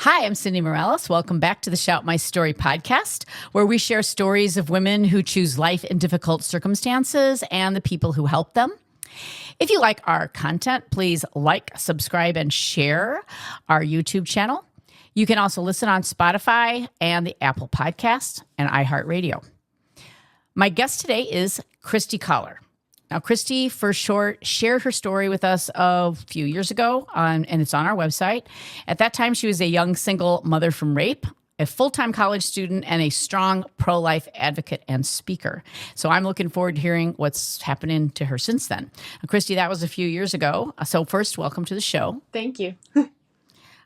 Hi, I'm Cindy Morales. Welcome back to the Shout My Story podcast, where we share stories of women who choose life in difficult circumstances and the people who help them. If you like our content, please like, subscribe, and share our YouTube channel. You can also listen on Spotify and the Apple Podcast and iHeartRadio. My guest today is Kristi Kollar. Now, Kristi, for short, shared her story with us a few years ago, and it's on our website. At that time, she was a young single mother from rape, a full-time college student, and a strong pro-life advocate and speaker. So I'm looking forward to hearing what's happening to her since then. Now, Kristi, that was a few years ago. So first, welcome to the show. Thank you.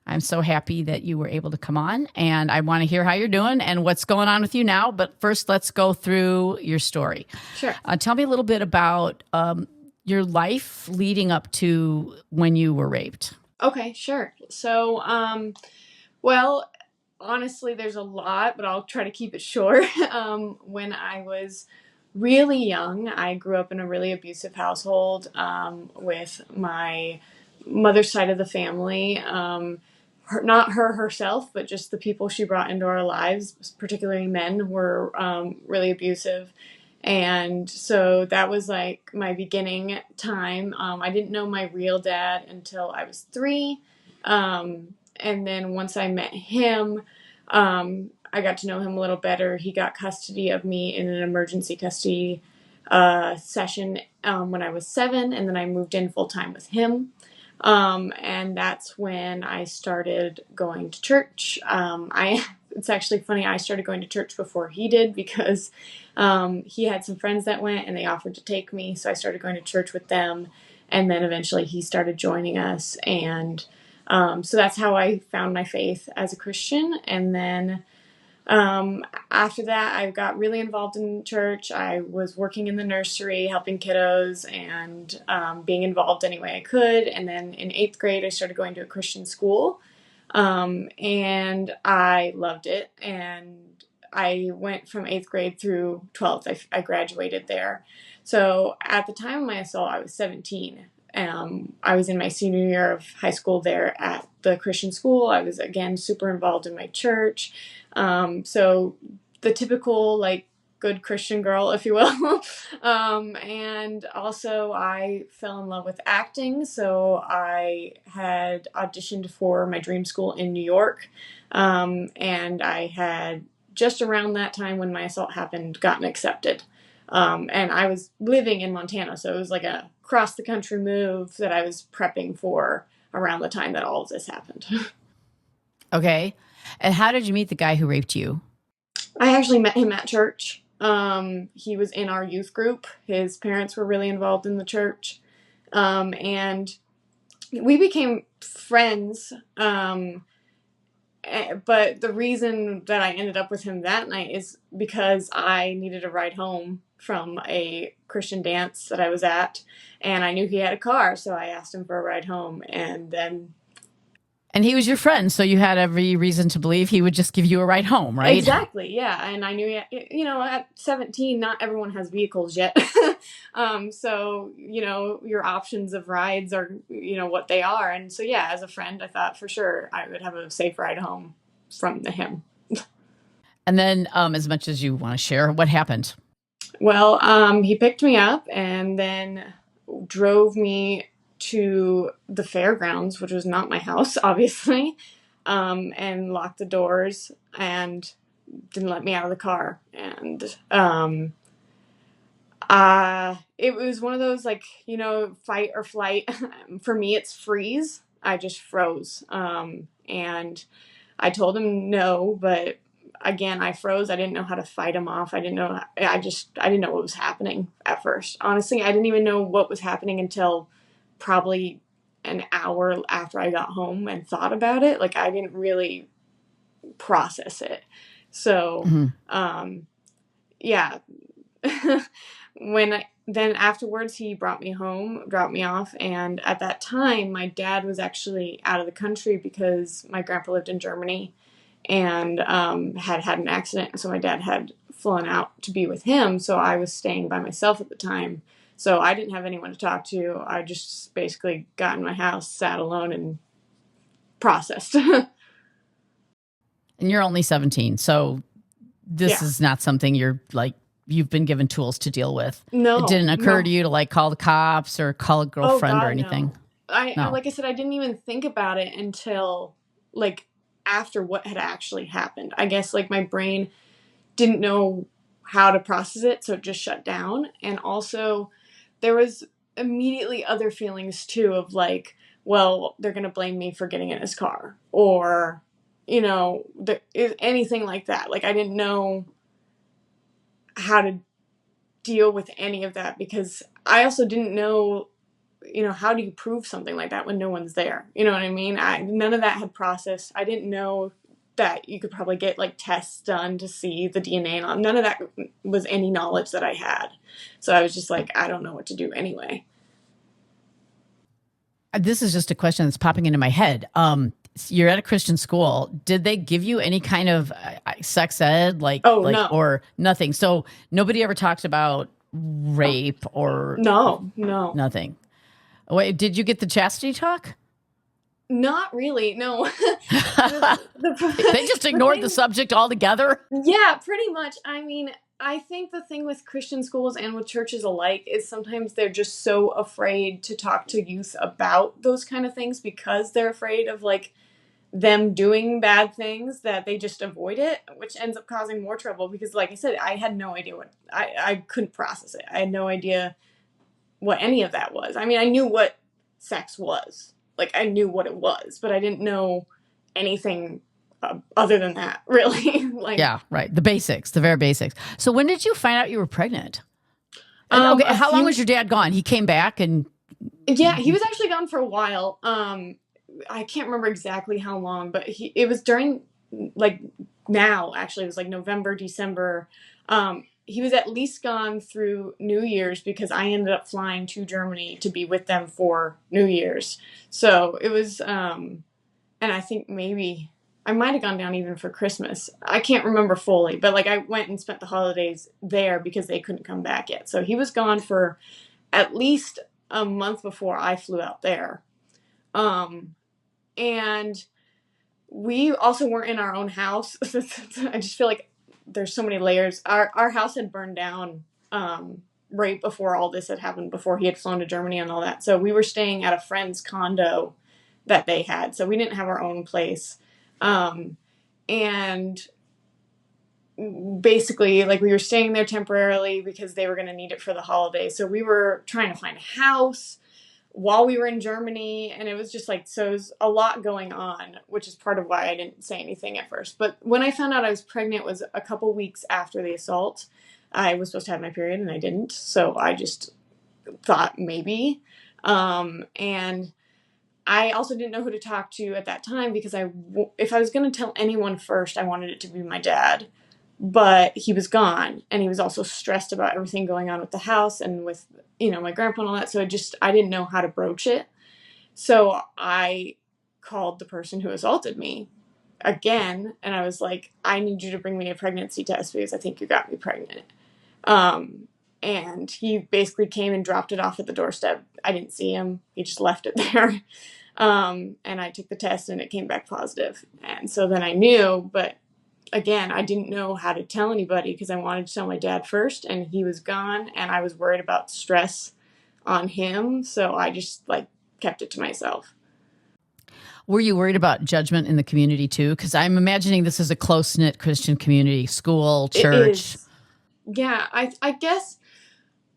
I'm so happy that you were able to come on, and I want to hear how you're doing and what's going on with you now. But first, let's go through your story. Sure. Tell me a little bit about your life leading up to when you were raped. Okay, sure. So, well, honestly, there's a lot, but I'll try to keep it short. When I was really young, I grew up in a really abusive household with my mother's side of the family. Not her herself, but just the people she brought into our lives, particularly men, were really abusive. And so that was like my beginning time. I didn't know my real dad until I was 3. And then once I met him, I got to know him a little better. He got custody of me in an emergency custody session when I was 7, and then I moved in full time with him. And that's when I started going to church. It's actually funny. I started going to church before he did because, he had some friends that went and they offered to take me. So I started going to church with them. And then eventually he started joining us. And, so that's how I found my faith as a Christian. And then, after that, I got really involved in church. I was working in the nursery, helping kiddos, and being involved any way I could. And then in 8th grade, I started going to a Christian school, and I loved it. And I went from 8th grade through 12th. I graduated there. So at the time of my assault, I was 17. I was in my senior year of high school there at the Christian school. I was, again, super involved in my church. So the typical, like, good Christian girl, if you will. And also I fell in love with acting. So I had auditioned for my dream school in New York. And I had, just around that time when my assault happened, gotten accepted. And I was living in Montana, so it was like a cross the country move that I was prepping for around the time that all of this happened. Okay. And how did you meet the guy who raped you? I actually met him at church. He was in our youth group. His parents were really involved in the church. And we became friends. But the reason that I ended up with him that night is because I needed a ride home from a Christian dance that I was at, and I knew he had a car, so I asked him for a ride home, and he was your friend, so you had every reason to believe he would just give you a ride home, right? Exactly, yeah. And I knew, at 17, not everyone has vehicles yet. So, your options of rides are, what they are. And so, yeah, as a friend, I thought for sure I would have a safe ride home from him. And then, as much as you want to share, what happened? Well, he picked me up and then drove me to the fairgrounds, which was not my house, obviously, and locked the doors and didn't let me out of the car. And it was one of those, like, fight or flight. For me, it's freeze. I just froze. And I told him no, but again, I froze. I didn't know how to fight him off. I didn't know what was happening at first. Honestly, I didn't even know what was happening until probably an hour after I got home and thought about it. Like, I didn't really process it. So, yeah. Then afterwards, he brought me home, dropped me off. And at that time, my dad was actually out of the country because my grandpa lived in Germany and had an accident. So my dad had flown out to be with him. So I was staying by myself at the time. So I didn't have anyone to talk to. I just basically got in my house, sat alone, and processed. And you're only 17. So this is not something you've been given tools to deal with. No. It didn't occur to you to like call the cops or call a girlfriend or anything? No. Like I said, I didn't even think about it until like after what had actually happened. I guess like my brain didn't know how to process it, so it just shut down. And also there was immediately other feelings too of like, well, they're going to blame me for getting in his car, or, you know, anything like that. Like I didn't know how to deal with any of that, because I also didn't know, you know, how do you prove something like that when no one's there? You know what I mean? None of that had processed. I didn't know that you could probably get like tests done to see the DNA and all. None of that was any knowledge that I had. So I was just like, I don't know what to do anyway. This is just a question that's popping into my head. You're at a Christian school. Did they give you any kind of sex ed, no. or nothing? So nobody ever talked about rape or no, nothing. Wait, did you get the chastity talk? Not really, no. They just ignored the subject altogether? Yeah, pretty much. I mean, I think the thing with Christian schools and with churches alike is sometimes they're just so afraid to talk to youth about those kind of things because they're afraid of like them doing bad things, that they just avoid it, which ends up causing more trouble because, like I said, I had no idea I couldn't process it. I had no idea what any of that was. I mean, I knew what sex was. Like, I knew what it was, but I didn't know anything other than that, really. Like, yeah, right. The basics, the very basics. So when did you find out you were pregnant? And, how long was your dad gone? He came back and... Yeah, he was actually gone for a while. I can't remember exactly how long, but it was during, like, now, actually. It was, like, November, December. He was at least gone through New Year's because I ended up flying to Germany to be with them for New Year's. So it was, and I think maybe I might have gone down even for Christmas. I can't remember fully, but like I went and spent the holidays there because they couldn't come back yet. So he was gone for at least a month before I flew out there. And we also weren't in our own house. I just feel like there's so many layers. Our house had burned down right before all this had happened, before he had flown to Germany and all that. So we were staying at a friend's condo that they had. So we didn't have our own place. And basically, like, we were staying there temporarily because they were going to need it for the holidays. So we were trying to find a house while we were in Germany, and it was just like, so it was a lot going on, which is part of why I didn't say anything at first. But when I found out I was pregnant was a couple weeks after the assault. I was supposed to have my period and I didn't, so I just thought maybe. And I also didn't know who to talk to at that time because if I was going to tell anyone first, I wanted it to be my dad. But he was gone, and he was also stressed about everything going on with the house and with, you know, my grandpa and all that. So I didn't know how to broach it. So I called the person who assaulted me again, and I was like, I need you to bring me a pregnancy test because I think you got me pregnant. And he basically came and dropped it off at the doorstep. I didn't see him. He just left it there. And I took the test, and it came back positive. And so then I knew, but again, I didn't know how to tell anybody because I wanted to tell my dad first, and he was gone, and I was worried about stress on him. So I just like kept it to myself. Were you worried about judgment in the community too? Because I'm imagining this is a close-knit Christian community, school, church. Yeah, I guess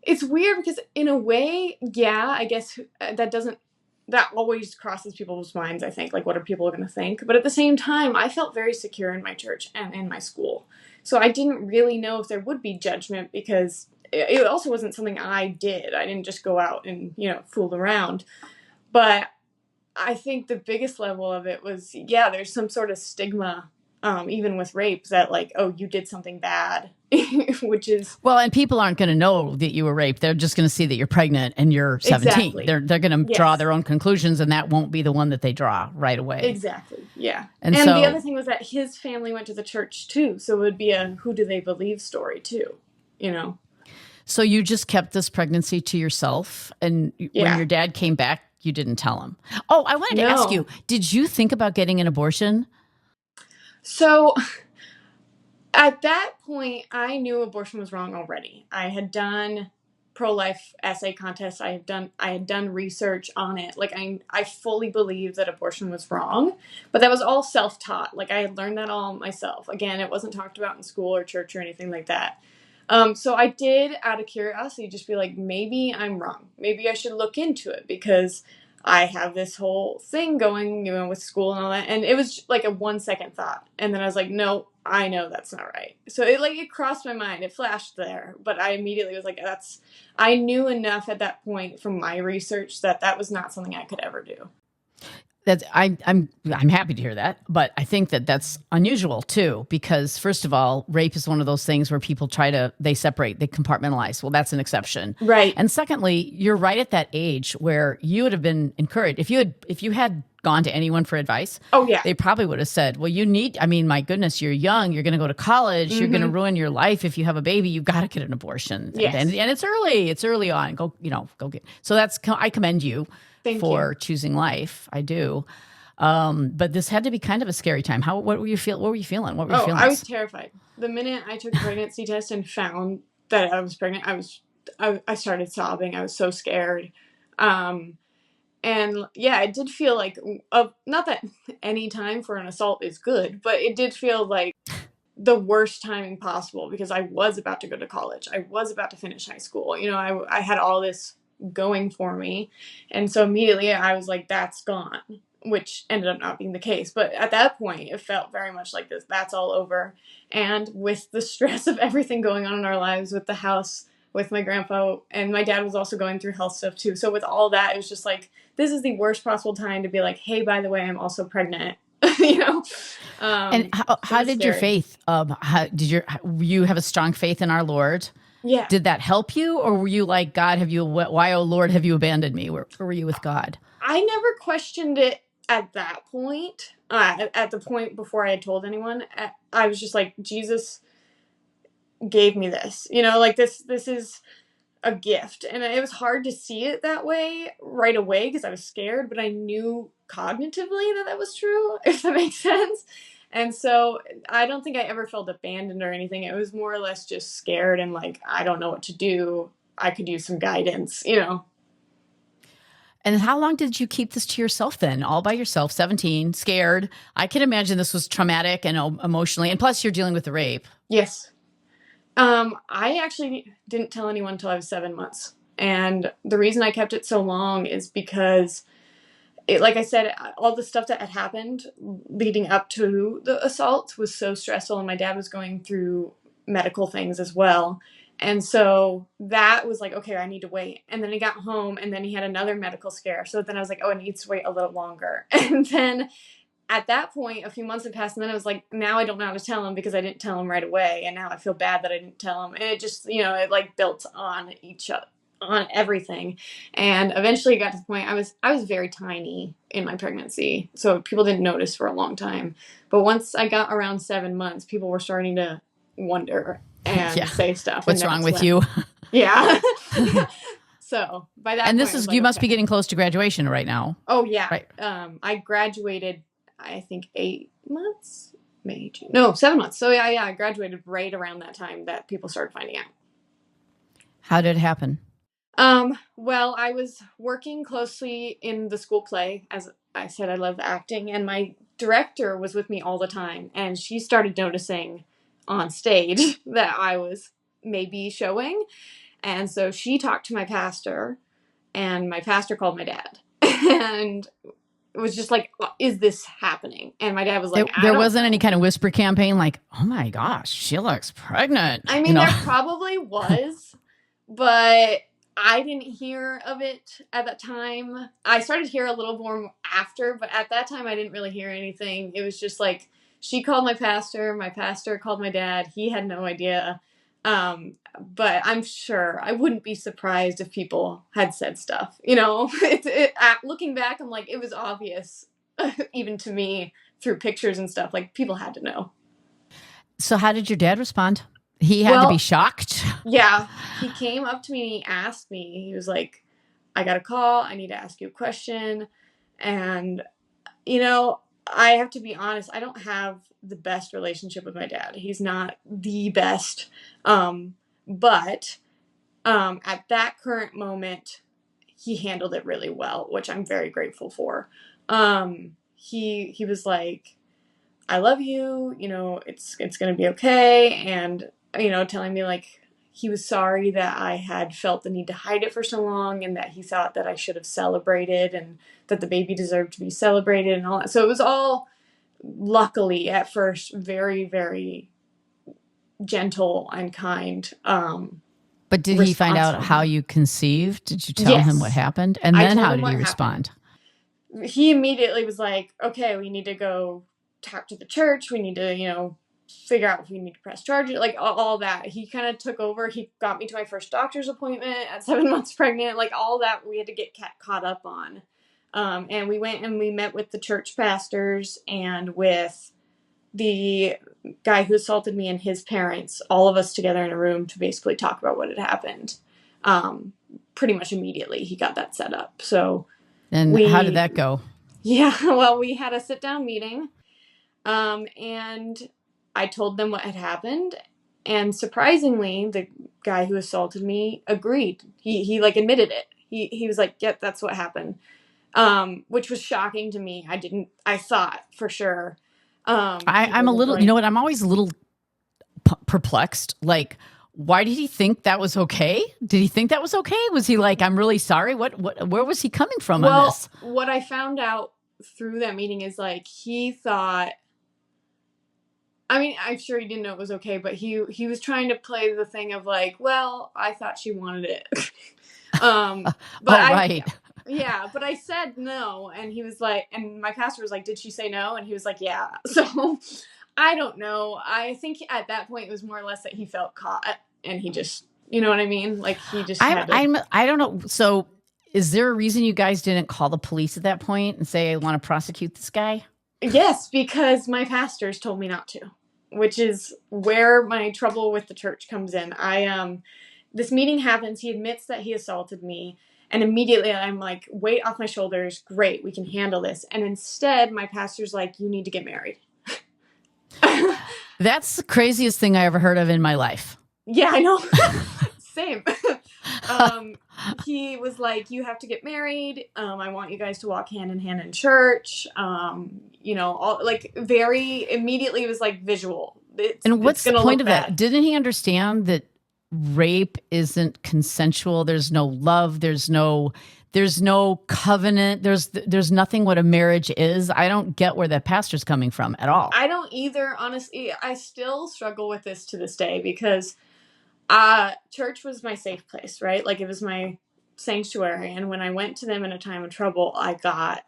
it's weird because in a way, yeah, I guess that always crosses people's minds, I think. Like, what are people going to think? But at the same time, I felt very secure in my church and in my school. So I didn't really know if there would be judgment because it also wasn't something I did. I didn't just go out and, you know, fool around. But I think the biggest level of it was, yeah, there's some sort of stigma, even with rape, that like, oh, you did something bad, which is... Well, and people aren't going to know that you were raped. They're just going to see that you're pregnant and you're 17. Exactly. They're going to draw their own conclusions, and that won't be the one that they draw right away. Exactly, yeah. And so, the other thing was that his family went to the church too, so it would be a who do they believe story too, you know? So you just kept this pregnancy to yourself, and when your dad came back, you didn't tell him. Oh, I wanted to ask you, did you think about getting an abortion? So at that point, I knew abortion was wrong already. I had done pro-life essay contests. I had done research on it. Like I fully believed that abortion was wrong, but that was all self-taught. Like I had learned that all myself. Again, it wasn't talked about in school or church or anything like that. So I did, out of curiosity, just be like, maybe I'm wrong. Maybe I should look into it because I have this whole thing going, with school and all that. And it was like a 1 second thought. And then I was like, no, I know that's not right. So it crossed my mind. It flashed there. But I immediately was like, I knew enough at that point from my research that was not something I could ever do. I'm happy to hear that, but I think that's unusual too, because first of all, rape is one of those things where people they separate, they compartmentalize. Well, that's an exception, right? And secondly, you're right at that age where you would have been encouraged if you had gone to anyone for advice. Oh yeah, they probably would have said, "Well, my goodness, you're young, you're going to go to college, you're going to ruin your life if you have a baby. You've got to get an abortion." Yes. And it's early on. Go get. So I commend you. Thank for you. choosing life. I do. But this had to be kind of a scary time. What were you feeling? What were you feeling? I was terrified. The minute I took a pregnancy test and found that I was pregnant, I started sobbing. I was so scared. And yeah, it did feel like, not that any time for an assault is good, but it did feel like the worst timing possible because I was about to go to college. I was about to finish high school. I had all this going for me. And so immediately I was like, that's gone, which ended up not being the case. But at that point, it felt very much like that's all over. And with the stress of everything going on in our lives, with the house, with my grandpa, and my dad was also going through health stuff too. So with all that, it was just like, this is the worst possible time to be like, hey, by the way, I'm also pregnant. And how did your faith, you have a strong faith in our Lord? Yeah. Did that help you, or were you like, God, why, oh Lord, have you abandoned me? Where were you with God? I never questioned it at that point. At the point before I had told anyone, I was just like, Jesus gave me this, like this is a gift. And it was hard to see it that way right away because I was scared, but I knew cognitively that was true, if that makes sense. And so I don't think I ever felt abandoned or anything. It was more or less just scared and like, I don't know what to do. I could use some guidance, And how long did you keep this to yourself then? All by yourself, 17, scared. I can imagine this was traumatic and emotionally. And plus you're dealing with the rape. Yes. I actually didn't tell anyone until I was 7 months. And the reason I kept it so long is because like I said, all the stuff that had happened leading up to the assault was so stressful, and my dad was going through medical things as well. And so that was like, okay, I need to wait. And then he got home, and then he had another medical scare. So then I was like, oh, I need to wait a little longer. And then at that point, a few months had passed, and then I was like, now I don't know how to tell him because I didn't tell him right away. And now I feel bad that I didn't tell him. And it just, it like built on each other, on everything. And eventually it got to the point I was very tiny in my pregnancy, so people didn't notice for a long time. But once I got around 7 months, people were starting to wonder and say stuff. What's wrong with you? Yeah. So by that and point, this is, you must be getting close to graduation right now. Oh yeah. Right. I graduated, I think 8 months, May, June. No, 7 months. So yeah, I graduated right around that time that people started finding out. How did it happen? Well, I was working closely in the school play. As I said, I love acting, and my director was with me all the time, and she started noticing on stage that I was maybe showing. And so she talked to my pastor, and my pastor called my dad. And it was just like, is this happening? And my dad was like, there wasn't any kind of whisper campaign like, oh my gosh, she looks pregnant. I mean, there probably was, but I didn't hear of it at that time. I started to hear a little more after, but at that time I didn't really hear anything. It was just like, she called my pastor called my dad. He had no idea. But I'm sure I wouldn't be surprised if people had said stuff, looking back, I'm like, it was obvious, even to me through pictures and stuff, like people had to know. So how did your dad respond? He had to be shocked. Yeah. He came up to me and he asked me, he was like, I got a call. I need to ask you a question. And, I have to be honest, I don't have the best relationship with my dad. He's not the best. But at that current moment, he handled it really well, which I'm very grateful for. He was like, I love you, it's going to be okay. And, telling me like he was sorry that I had felt the need to hide it for so long, and that he thought that I should have celebrated, and that the baby deserved to be celebrated and all that. So it was all, luckily at first, very, very gentle and kind. But did he find out how you conceived? Did you tell him what happened? And then how did he respond? He immediately was like, okay, we need to go talk to the church. We need to, figure out if we need to press charges, like all that. He kind of took over. He got me to my first doctor's appointment at 7 months pregnant, like all that we had to get caught up on. And we went and we met with the church pastors and with the guy who assaulted me and his parents, all of us together in a room to basically talk about what had happened. Pretty much immediately he got that set up. So, and how did that go? Yeah, well, we had a sit-down meeting, and I told them what had happened, and surprisingly, the guy who assaulted me agreed. He like admitted it. He was like, "Yep, that's what happened," which was shocking to me. I thought for sure. I'm a little, I'm always a little perplexed. Like, why did he think that was okay? Did he think that was okay? Was he like, I'm really sorry? Where was he coming from on this? What I found out through that meeting is like, he thought, I mean, I'm sure he didn't know it was okay, but he was trying to play the thing of like, well, I thought she wanted it. But right. Yeah, but I said no, and he was like, and my pastor was like, did she say no? And he was like, yeah. So I don't know. I think at that point it was more or less that he felt caught, and he just, you know what I mean? Like he just I don't know. So is there a reason you guys didn't call the police at that point and say, I want to prosecute this guy? Yes, because my pastors told me not to, which is where my trouble with the church comes in. This meeting happens. He admits that he assaulted me. And immediately I'm like, weight off my shoulders. Great, we can handle this. And instead, my pastor's like, you need to get married. That's the craziest thing I ever heard of in my life. Yeah, I know. Same. He was like, you have to get married. I want you guys to walk hand in hand in church. All like very immediately it was like visual. What's the point of that? Didn't he understand that rape isn't consensual? There's no love. There's no covenant. There's nothing what a marriage is. I don't get where that pastor's coming from at all. I don't either. Honestly, I still struggle with this to this day because church was my safe place, right? Like it was my sanctuary. And when I went to them in a time of trouble, I got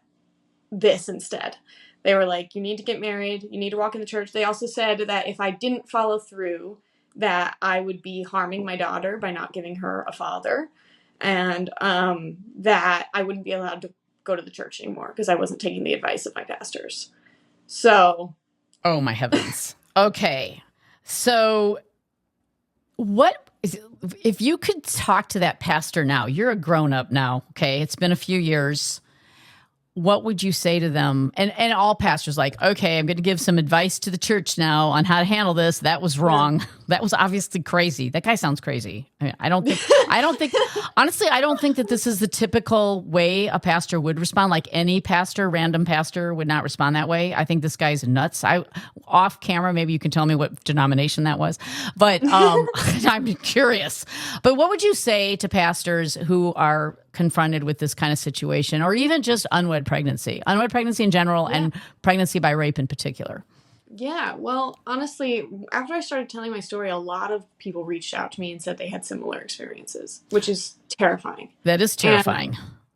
this instead. They were like, you need to get married. You need to walk in the church. They also said that if I didn't follow through, that I would be harming my daughter by not giving her a father, and that I wouldn't be allowed to go to the church anymore because I wasn't taking the advice of my pastors. So, oh my heavens. Okay, so if you could talk to that pastor now? You're a grown up now. Okay, it's been a few years. What would you say to them? And all pastors like, okay, I'm going to give some advice to the church now on how to handle this. That was wrong. Yeah. That was obviously crazy. That guy sounds crazy. I mean, I don't think, honestly, I don't think that this is the typical way a pastor would respond. Like any random pastor would not respond that way. I think this guy's nuts. Off camera, maybe you can tell me what denomination that was, but I'm curious. But what would you say to pastors who are confronted with this kind of situation, or even just unwed pregnancy in general, and pregnancy by rape in particular? Yeah, well, honestly, after I started telling my story, a lot of people reached out to me and said they had similar experiences, which is terrifying. That is terrifying.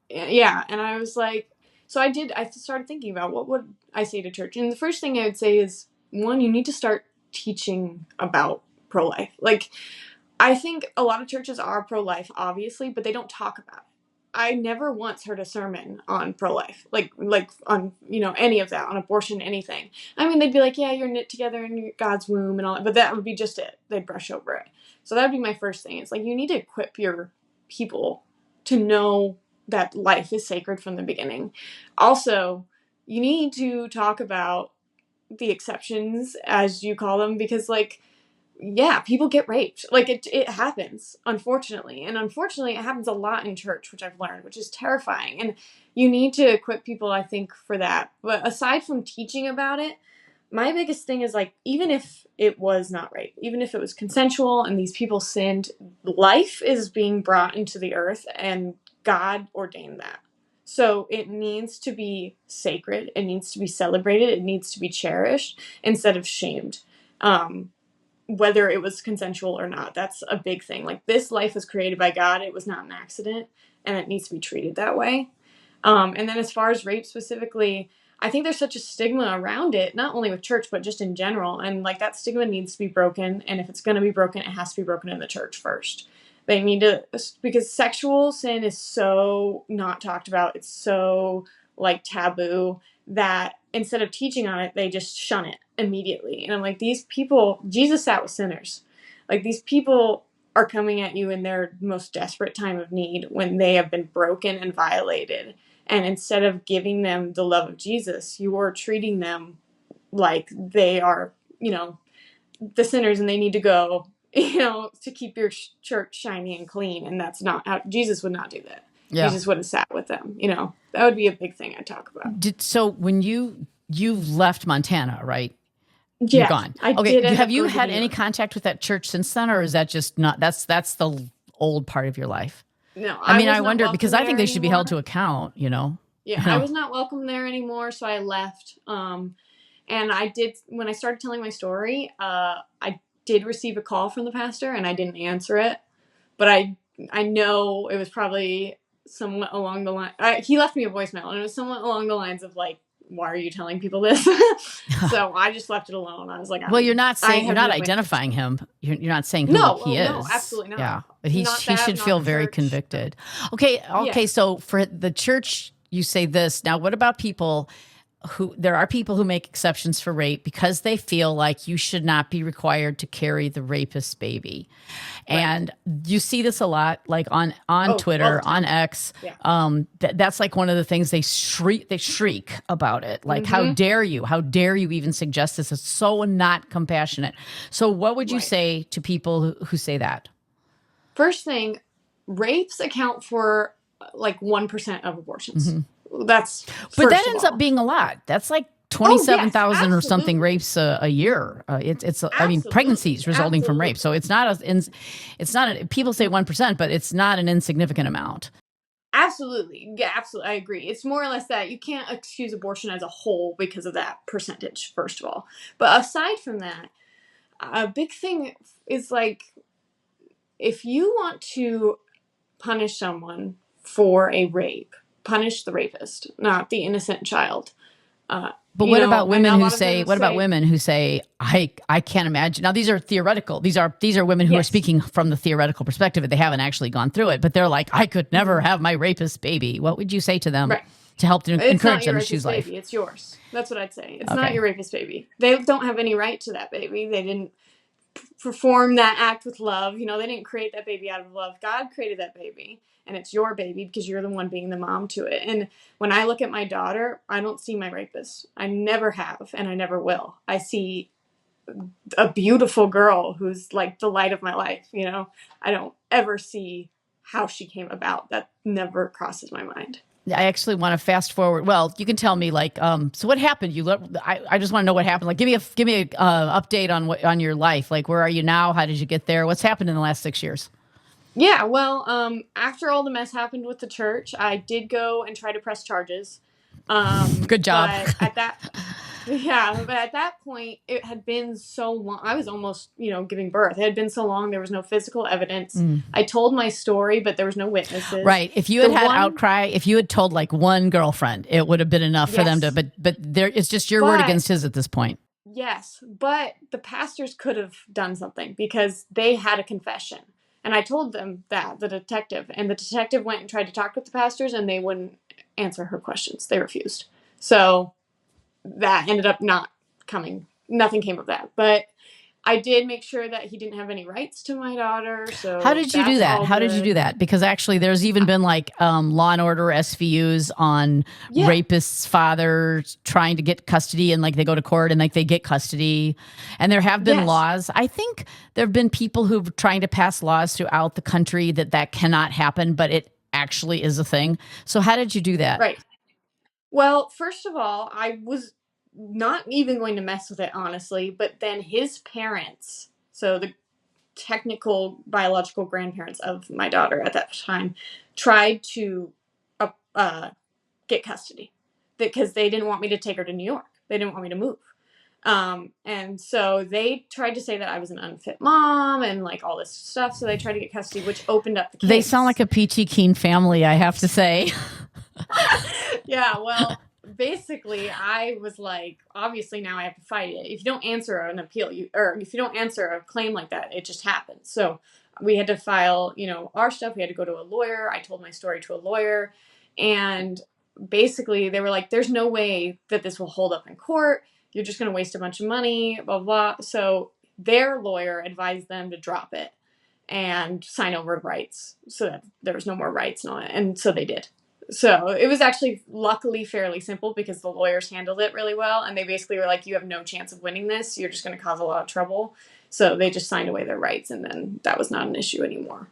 And I was like, I started thinking about what would I say to church? And the first thing I would say is, one, you need to start teaching about pro-life. Like, I think a lot of churches are pro-life, obviously, but they don't talk about it. I never once heard a sermon on pro-life, like on, any of that, on abortion, anything. I mean, they'd be like, yeah, you're knit together in God's womb and all that, but that would be just it. They'd brush over it. So that would be my first thing. It's like, you need to equip your people to know that life is sacred from the beginning. Also, you need to talk about the exceptions, as you call them, because like, yeah, people get raped. Like it happens, unfortunately. And unfortunately, it happens a lot in church, which I've learned, which is terrifying. And you need to equip people, I think, for that. But aside from teaching about it, my biggest thing is like, even if it was not rape, even if it was consensual and these people sinned, life is being brought into the earth and God ordained that. So it needs to be sacred. It needs to be celebrated. It needs to be cherished instead of shamed. Whether it was consensual or not, that's a big thing. Like, this life was created by God. It was not an accident, and it needs to be treated that way. And then as far as rape specifically, I think there's such a stigma around it, not only with church, but just in general. And like, that stigma needs to be broken. And if it's going to be broken, it has to be broken in the church first. They need to, because sexual sin is so not talked about. It's so like taboo that instead of teaching on it, they just shun it immediately. And I'm like, these people, Jesus sat with sinners. Like, these people are coming at you in their most desperate time of need when they have been broken and violated. And instead of giving them the love of Jesus, you are treating them like they are, the sinners and they need to go, to keep your church shiny and clean. And that's not how Jesus would not do that. Yeah. Jesus would have sat with them. That would be a big thing I'd talk about. So when you left Montana, right? Yeah, you're gone. I okay. did. Have you had any contact with that church since then, or is that just not? That's the old part of your life. No, I wonder, because I think they should be held to account. Yeah, I was not welcome there anymore, so I left. And I did, when I started telling my story, I did receive a call from the pastor, and I didn't answer it. But I know it was probably somewhat along the line. He left me a voicemail, and it was somewhat along the lines of like, "Why are you telling people this?" So I just left it alone. I was like, "Well, you're not saying, you're not identifying him. You're not saying who he is. No, absolutely not. Yeah, but he should feel very convicted." Okay. Yeah. So for the church, you say this. Now, what about people there are people who make exceptions for rape because they feel like you should not be required to carry the rapist's baby. Right. And you see this a lot, like on Twitter, on X. Yeah. That's like one of the things they shriek about it. Like, how dare you? How dare you even suggest this? It's so not compassionate. So what would you say to people who say that? First thing, rapes account for like 1% of abortions. Mm-hmm. But that ends up being a lot. That's like 27,000 or something rapes a year. Pregnancies resulting from rape. So it's not people say 1%, but it's not an insignificant amount. Absolutely. Yeah, absolutely. I agree. It's more or less that you can't excuse abortion as a whole because of that percentage, first of all. But aside from that, a big thing is like, if you want to punish someone for a rape, punish the rapist, not the innocent child. But what about women who say? What about women who say, "I can't imagine"? Now these are theoretical. These are women who are speaking from the theoretical perspective. They haven't actually gone through it, but they're like, "I could never have my rapist baby." What would you say to them to help encourage them to choose life? It's yours. That's what I'd say. It's not your rapist baby. They don't have any right to that baby. They didn't perform that act with love. They didn't create that baby out of love. God created that baby. And it's your baby because you're the one being the mom to it. And when I look at my daughter, I don't see my rapist. I never have, and I never will. I see a beautiful girl who's like the light of my life. I don't ever see how she came about. That never crosses my mind. I actually want to fast forward. Well, you can tell me, like, so what happened? I just want to know what happened. Like, give me a update on your life. Like, where are you now? How did you get there? What's happened in the last 6 years? Yeah, well, after all the mess happened with the church, I did go and try to press charges. Good job. But at that point, it had been so long. I was almost, giving birth. It had been so long. There was no physical evidence. I told my story, but there was no witnesses. Right. If you had outcry, if you had told like one girlfriend, it would have been enough for them to. But it's just your word against his at this point. Yes, but the pastors could have done something because they had a confession. And I told them that, the detective went and tried to talk with the pastors, and they wouldn't answer her questions. They refused. So that ended up not coming. Nothing came of that. But I did make sure that he didn't have any rights to my daughter. So How did you do that's that? all How did you do good. that? Because actually there's even been like Law and Order SVUs on Yeah. rapists' fathers trying to get custody, and like they go to court and like they get custody. And there have been Yes. laws. I think there have been people who've trying to pass laws throughout the country that cannot happen, but it actually is a thing. So how did you do that? Right. Well, first of all, I was not even going to mess with it, honestly, but then his parents, so the technical biological grandparents of my daughter at that time, tried to get custody because they didn't want me to take her to New York. They didn't want me to move. And so they tried to say that I was an unfit mom and like all this stuff. So they tried to get custody, which opened up the case. They sound like a peachy keen family, I have to say. Yeah, well, basically, I was like, obviously now I have to fight it. If you don't answer an appeal, or if you don't answer a claim like that, it just happens. So we had to file, our stuff. We had to go to a lawyer. I told my story to a lawyer, and basically they were like, "There's no way that this will hold up in court. You're just going to waste a bunch of money, blah, blah." So their lawyer advised them to drop it and sign over rights so that there was no more rights on it. And so they did. So it was actually luckily fairly simple because the lawyers handled it really well. And they basically were like, "You have no chance of winning this. You're just going to cause a lot of trouble." So they just signed away their rights, and then that was not an issue anymore.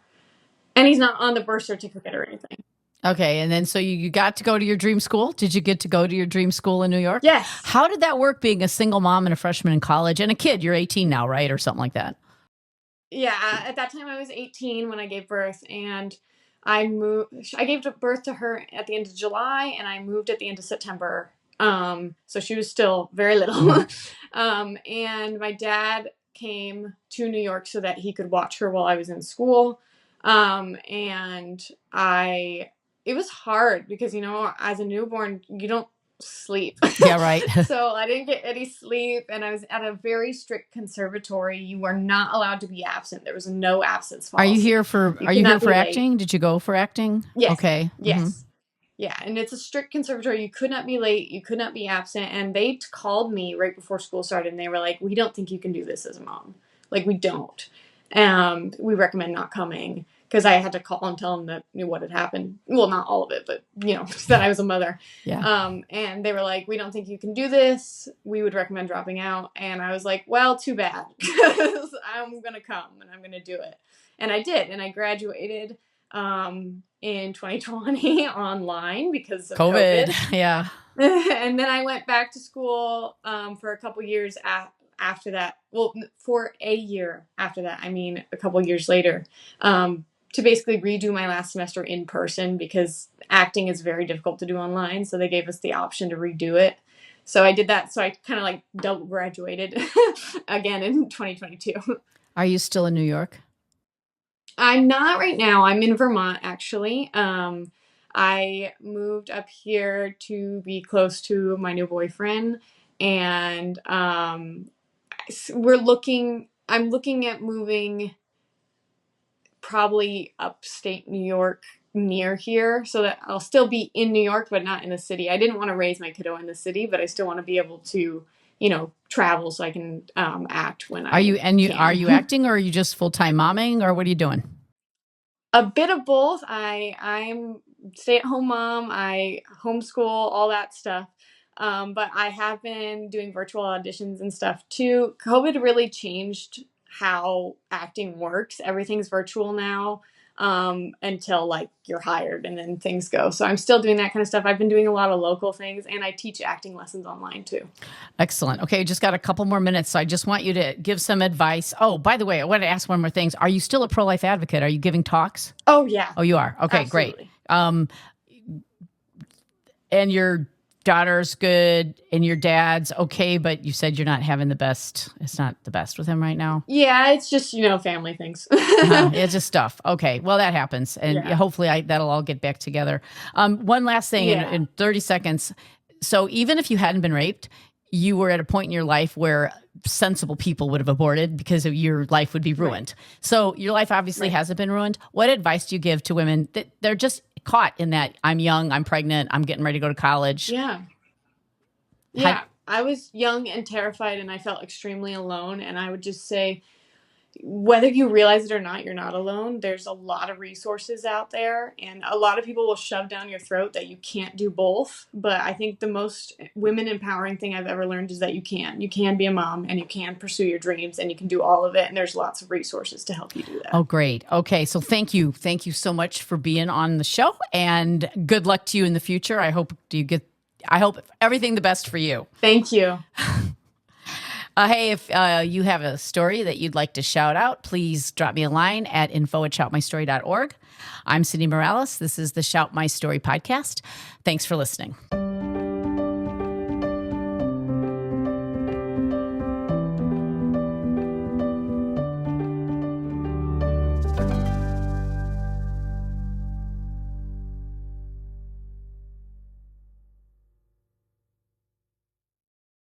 And he's not on the birth certificate or anything. Okay, and then so you got to go to your dream school? Did you get to go to your dream school in New York? Yes. How did that work being a single mom and a freshman in college and a kid? You're 18 now, right? Or something like that. Yeah, at that time I was 18 when I gave birth, and I gave birth to her at the end of July, and I moved at the end of September. So she was still very little. And my dad came to New York so that he could watch her while I was in school. And it was hard because, as a newborn, you don't sleep. Yeah, right. So I didn't get any sleep, and I was at a very strict conservatory. You were not allowed to be absent. There was no absence policy. Are you here for acting? Did you go for acting? Yes. Okay. Yes. Mm-hmm. Yeah, and it's a strict conservatory. You could not be late. You could not be absent. And they called me right before school started, and they were like, "We don't think you can do this as a mom. Like, we don't. We recommend not coming." Because I had to call and tell them that what had happened. Well, not all of it, but, that I was a mother. Yeah. And they were like, "We don't think you can do this. We would recommend dropping out." And I was like, well, too bad. Because I'm going to come, and I'm going to do it. And I did. And I graduated in 2020 online because of COVID. Yeah. And then I went back to school for a couple years after that. Well, for a year after that. I mean, a couple years later. To basically redo my last semester in person because acting is very difficult to do online. So they gave us the option to redo it. So I did that. So I kind of like double graduated again in 2022. Are you still in New York? I'm not right now. I'm in Vermont, actually. I moved up here to be close to my new boyfriend. And I'm looking at moving probably upstate New York near here so that I'll still be in New York, but not in the city. I didn't want to raise my kiddo in the city, but I still want to be able to, travel so I can act when Are you acting, or are you just full-time momming, or what are you doing? A bit of both. I'm stay-at-home mom. I homeschool, all that stuff. But I have been doing virtual auditions and stuff too. COVID really changed how acting works. Everything's virtual now until like you're hired and then things go. So I'm still doing that kind of stuff. I've been doing a lot of local things, and I teach acting lessons online too. Excellent. Okay, just got a couple more minutes, so I just want you to give some advice. Oh, by the way, I want to ask one more thing. Are you still a pro-life advocate? Are you giving talks? Oh, yeah. Oh, you are? Okay, Absolutely. Great. And your daughter's good and your dad's okay, but you said you're not having it's not the best with him right now. Yeah, it's just, family things. It's just stuff. Okay. Well, that happens. And hopefully that'll all get back together. One last thing in 30 seconds. So even if you hadn't been raped, you were at a point in your life where sensible people would have aborted because your life would be ruined. Right. So your life obviously hasn't been ruined. What advice do you give to women that they're just caught in that I'm young, I'm pregnant, I'm getting ready to go to college? Yeah. I was young and terrified, and I felt extremely alone. And I would just say, whether you realize it or not, you're not alone. There's a lot of resources out there, and a lot of people will shove down your throat that you can't do both. But I think the most women empowering thing I've ever learned is that you can. You can be a mom, and you can pursue your dreams, and you can do all of it. And there's lots of resources to help you do that. Oh, great. Okay. So thank you. Thank you so much for being on the show, and good luck to you in the future. I hope everything the best for you. Thank you. Hey, if you have a story that you'd like to shout out, please drop me a line at info@shoutmystory.org. I'm Cindy Morales. This is the Shout My Story podcast. Thanks for listening.